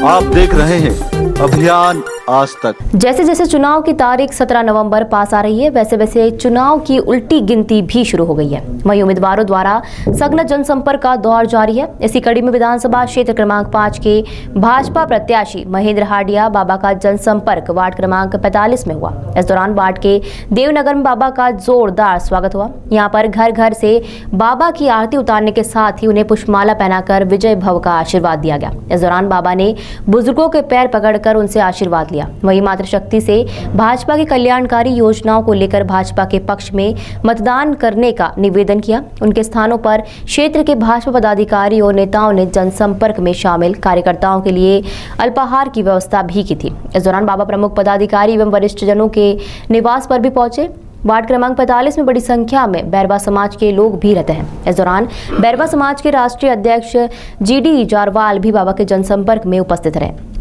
आप देख रहे हैं अभियान आज तक। जैसे जैसे चुनाव की तारीख 17 नवंबर पास आ रही है, वैसे वैसे चुनाव की उल्टी गिनती भी शुरू हो गई है। वहीं उम्मीदवारों द्वारा सघन जनसंपर्क का दौर जारी है। इसी कड़ी में विधानसभा क्षेत्र क्रमांक 5 के भाजपा प्रत्याशी महेंद्र हाडिया बाबा का जनसंपर्क वार्ड क्रमांक 45 में हुआ। इस दौरान वार्ड के देवनगर में बाबा का जोरदार स्वागत हुआ। यहाँ पर घर घर से बाबा की आरती उतारने के साथ ही उन्हें पुष्पमाला पहनाकर विजय भव का आशीर्वाद दिया गया। इस दौरान बाबा ने बुजुर्गों के पैर पकड़कर उनसे आशीर्वाद लिया। वहीं मातृशक्ति से भाजपा की कल्याणकारी योजनाओं को लेकर भाजपा के पक्ष में मतदान करने का निवेदन किया। उनके स्थानों पर क्षेत्र के भाजपा पदाधिकारी और नेताओं ने जनसंपर्क में शामिल कार्यकर्ताओं के लिए अल्पाहार की व्यवस्था भी की थी। इस दौरान बाबा प्रमुख पदाधिकारी एवं वरिष्ठ जनों के निवास पर भी पहुंचे। वार्ड क्रमांक 45 में बड़ी संख्या में बैरवा समाज के लोग भी रहते हैं। इस दौरान बैरवा समाज के राष्ट्रीय अध्यक्ष जीडी जारवाल भी बाबा के जनसंपर्क में उपस्थित रहे।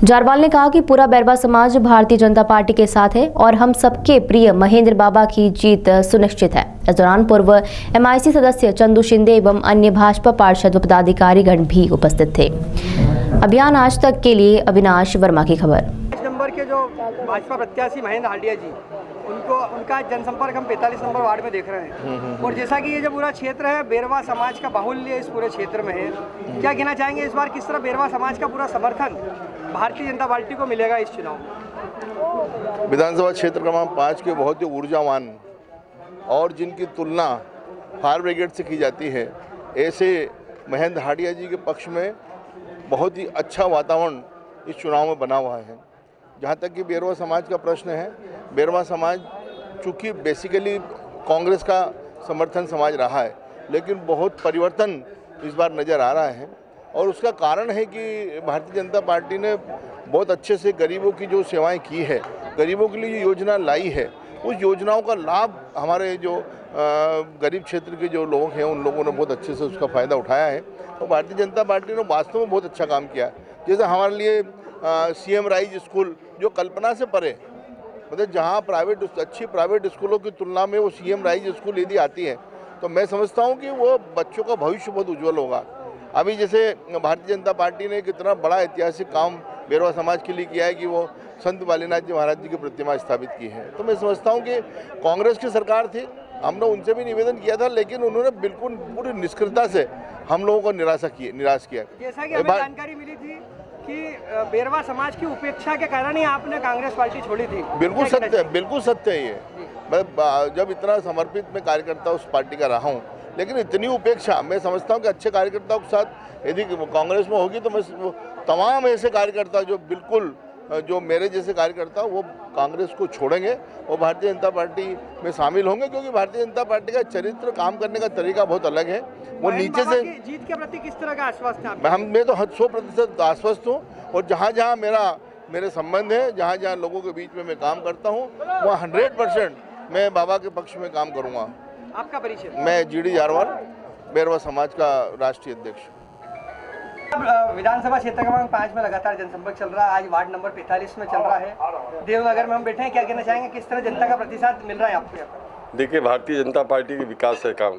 जारवाल ने कहा कि पूरा बैरवा समाज भारतीय जनता पार्टी के साथ है और हम सबके प्रिय महेंद्र बाबा की जीत सुनिश्चित है। इस दौरान पूर्व MIC सदस्य चंदू शिंदे एवं अन्य भाजपा पार्षद व पदाधिकारीगण भी उपस्थित थे। अभियान आज तक के लिए अविनाश वर्मा की खबर। नंबर के जो भाजपा प्रत्याशी महेंद्र हाडिया जी, उनका जनसंपर्क हम 45 नंबर वार्ड में देख रहे हैं। और जैसा कि ये जो पूरा क्षेत्र है बैरवा समाज का बाहुल्य इस पूरे क्षेत्र में है, क्या कहना चाहेंगे इस बार किस तरह बैरवा समाज का पूरा समर्थन भारतीय जनता पार्टी को मिलेगा इस चुनाव में? विधानसभा क्षेत्र क्रमांक 5 के बहुत ही ऊर्जावान और जिनकी तुलना फायर ब्रिगेड से की जाती है, ऐसे महेंद्र हाडिया जी के पक्ष में बहुत ही अच्छा वातावरण इस चुनाव में बना हुआ है। जहाँ तक कि बैरवा समाज का प्रश्न है, बैरवा समाज चूँकि बेसिकली कांग्रेस का समर्थन समाज रहा है, लेकिन बहुत परिवर्तन इस बार नज़र आ रहा है। और उसका कारण है कि भारतीय जनता पार्टी ने बहुत अच्छे से गरीबों की जो सेवाएं की है, गरीबों के लिए योजना लाई है, उस योजनाओं का लाभ हमारे जो गरीब क्षेत्र के जो लोग हैं उन लोगों ने बहुत अच्छे से उसका फ़ायदा उठाया है। और भारतीय जनता पार्टी ने वास्तव में बहुत अच्छा काम किया है। जैसे हमारे लिए CM राइज स्कूल जो कल्पना से परे, मतलब जहाँ अच्छी प्राइवेट स्कूलों की तुलना में वो CM राइज स्कूल यदि आती है तो मैं समझता हूँ कि वो बच्चों का भविष्य बहुत उज्जवल होगा। अभी जैसे भारतीय जनता पार्टी ने कितना बड़ा ऐतिहासिक काम बैरवा समाज के लिए किया है कि वो संत बालीनाथ जी महाराज जी की प्रतिमा स्थापित की है। तो मैं समझता हूँ कि कांग्रेस की सरकार थी, हमने उनसे भी निवेदन किया था, लेकिन उन्होंने बिल्कुल पूरी निष्क्रियता से हम लोगों को निराश किया। जैसा कि हमें जानकारी मिली थी कि बैरवा समाज की उपेक्षा के कारण ही आपने कांग्रेस पार्टी छोड़ी थी। बिल्कुल सत्य है ये। मैं जब इतना समर्पित मैं कार्यकर्ता उस पार्टी का रहा हूँ, लेकिन इतनी उपेक्षा मैं समझता हूँ कि अच्छे कार्यकर्ताओं के साथ यदि कांग्रेस में होगी तो मैं तमाम ऐसे कार्यकर्ता जो मेरे जैसे कार्यकर्ता वो कांग्रेस को छोड़ेंगे और भारतीय जनता पार्टी में शामिल होंगे, क्योंकि भारतीय जनता पार्टी का चरित्र, काम करने का तरीका बहुत अलग है। वो नीचे से जीत के प्रति किस तरह का आश्वस्त है? मैं तो 100% आश्वस्त हूँ। और जहाँ जहाँ मेरे संबंध है, जहाँ जहाँ लोगों के बीच में मैं काम करता हूँ, वहाँ 100% मैं बाबा के पक्ष में काम करूँगा। आपका परिचय? मैं जीडी जारवाल, बैरवा समाज का राष्ट्रीय अध्यक्ष। विधानसभा क्षेत्र क्रमांक 5 में लगातार जनसंपर्क चल रहा है। आज वार्ड नंबर 45 में चल रहा है। देवनगर में हम बैठे हैं, क्या कहना चाहेंगे किस तरह जनता का प्रतिसाद मिल रहा है आपको? देखिए, भारतीय जनता पार्टी के विकास है काम,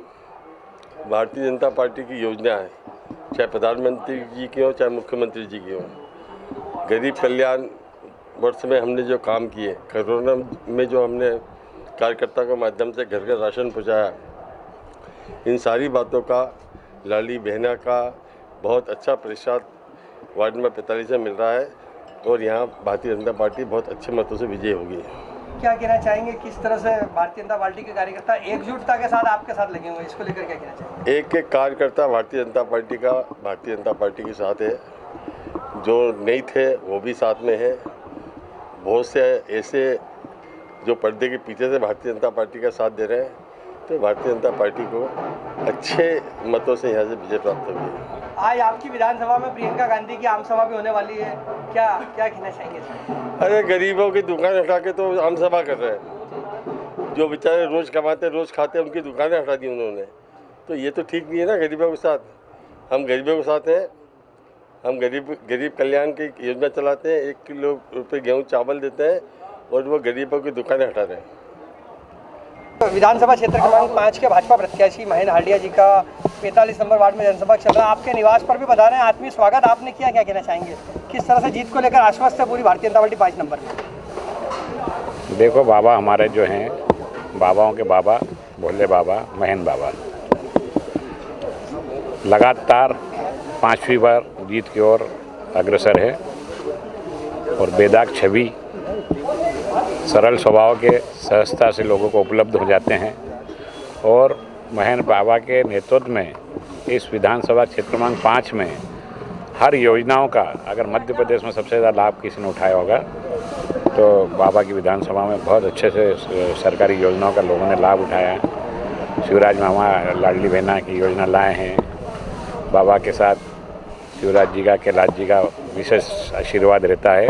भारतीय जनता पार्टी की योजना है, चाहे प्रधानमंत्री जी की हो चाहे मुख्यमंत्री जी की हो। गरीब कल्याण वर्ष में हमने जो काम किए, कोरोना में जो हमने कार्यकर्ता के माध्यम से घर घर राशन पहुँचाया, इन सारी बातों का लाली बहना का बहुत अच्छा प्रतिशत वार्ड नंबर 45 में मिल रहा है और यहाँ भारतीय जनता पार्टी बहुत अच्छे मतों से विजयी होगी। क्या कहना चाहेंगे किस तरह से भारतीय जनता पार्टी के कार्यकर्ता एकजुटता के साथ आपके साथ लगे हुए, इसको लेकर क्या कहना चाहेंगे? एक कार्यकर्ता भारतीय जनता पार्टी के साथ है, जो नहीं थे वो भी साथ में है। बहुत से ऐसे जो पर्दे के पीछे से भारतीय जनता पार्टी का साथ दे रहे हैं, तो भारतीय जनता पार्टी को अच्छे मतों से यहाँ से विजय प्राप्त होगी। आज आपकी विधानसभा में प्रियंका गांधी की आम सभा भी होने वाली है, क्या कहना चाहेंगे? अरे गरीबों की दुकान हटा के तो आम सभा कर रहे हैं। जो बेचारे रोज कमाते रोज खाते उनकी दुकानें हटा दी उन्होंने, तो ये तो ठीक नहीं है ना। गरीबों के साथ हम गरीबों के साथ हैं। हम गरीब कल्याण की योजना चलाते हैं, 1 किलो रुपये गेहूँ चावल देते हैं और वो गरीबों की दुकानें हटा रहे हैं। विधानसभा क्षेत्र क्रमांक 5 के भाजपा प्रत्याशी महेंद्र हाडिया जी का 45 नंबर वार्ड में जनसभा चल रहा है, आपके निवास पर भी बता रहे हैं, आत्मीय स्वागत आपने किया, क्या कहना चाहेंगे? किस तरह से जीत को लेकर आश्वस्त है पूरी भारतीय जनता पार्टी 5 नंबर में? देखो, बाबा हमारे जो हैं, बाबाओं के बाबा, भोले बाबा, महेंद्र बाबा लगातार 5वीं बार जीत की ओर अग्रसर है और बेदाग छवि, सरल स्वभाव के सहजता से लोगों को उपलब्ध हो जाते हैं। और महेंद्र बाबा के नेतृत्व में इस विधानसभा क्षेत्र क्रमांक 5 में हर योजनाओं का, अगर मध्य प्रदेश में सबसे ज़्यादा लाभ किसी ने उठाया होगा तो बाबा की विधानसभा में बहुत अच्छे से सरकारी योजनाओं का लोगों ने लाभ उठाया। शिवराज मामा लाडली बहना की योजना लाए हैं। बाबा के साथ शिवराज जी का, कैलाश जी का विशेष आशीर्वाद रहता है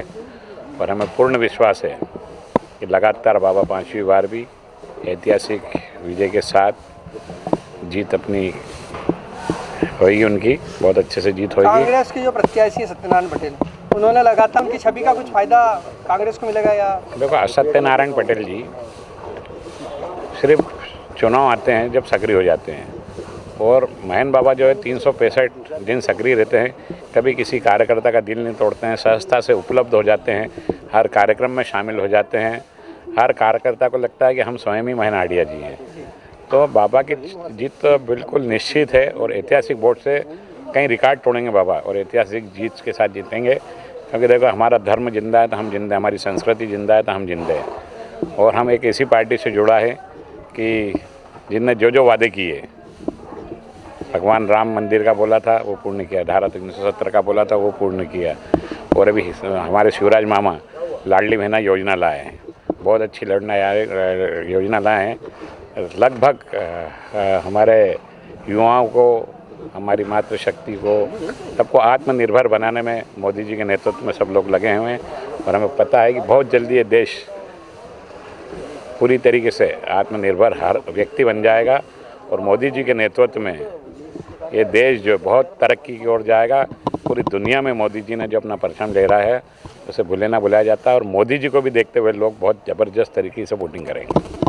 और हमें पूर्ण विश्वास है कि लगातार बाबा 5वीं बार भी ऐतिहासिक विजय के साथ जीत अपनी होगी, उनकी बहुत अच्छे से जीत होगी। कांग्रेस के जो प्रत्याशी सत्यनारायण पटेल, उन्होंने लगातार उनकी छवि का कुछ फायदा कांग्रेस को मिलेगा या? देखो, सत्यनारायण पटेल जी सिर्फ चुनाव आते हैं जब सक्रिय हो जाते हैं, और महेंद्र बाबा जो है 365 दिन सक्रिय रहते हैं, कभी किसी कार्यकर्ता का दिल नहीं तोड़ते हैं, सहजता से उपलब्ध हो जाते हैं, हर कार्यक्रम में शामिल हो जाते हैं। हर कार्यकर्ता को लगता है कि हम स्वयं ही महेंद्र हांडिया जी हैं। तो बाबा की जीत तो बिल्कुल निश्चित है और ऐतिहासिक वोट से कई रिकॉर्ड तोड़ेंगे बाबा और ऐतिहासिक जीत के साथ जीतेंगे। क्योंकि देखो, हमारा धर्म जिंदा है तो हम जिंदा, हमारी संस्कृति जिंदा है तो हम जिंदा हैं। और हम एक ऐसी पार्टी से जुड़ा है कि जिनने जो जो वादे किए, भगवान राम मंदिर का बोला था वो पूर्ण किया, धारा 370 का बोला था वो पूर्ण किया, और अभी हमारे शिवराज मामा लाडली बहना योजना लाए हैं, बहुत अच्छी योजना लाए हैं। लगभग हमारे युवाओं को, हमारी मातृशक्ति को, सबको आत्मनिर्भर बनाने में मोदी जी के नेतृत्व में सब लोग लगे हुए हैं और हमें पता है कि बहुत जल्दी ये देश पूरी तरीके से आत्मनिर्भर हर व्यक्ति बन जाएगा और मोदी जी के नेतृत्व में ये देश जो बहुत तरक्की की ओर जाएगा। पूरी दुनिया में मोदी जी ने जो अपना परचम ले रहा है उसे भूले ना भुलाया जाता है और मोदी जी को भी देखते हुए लोग बहुत ज़बरदस्त तरीके से वोटिंग करेंगे।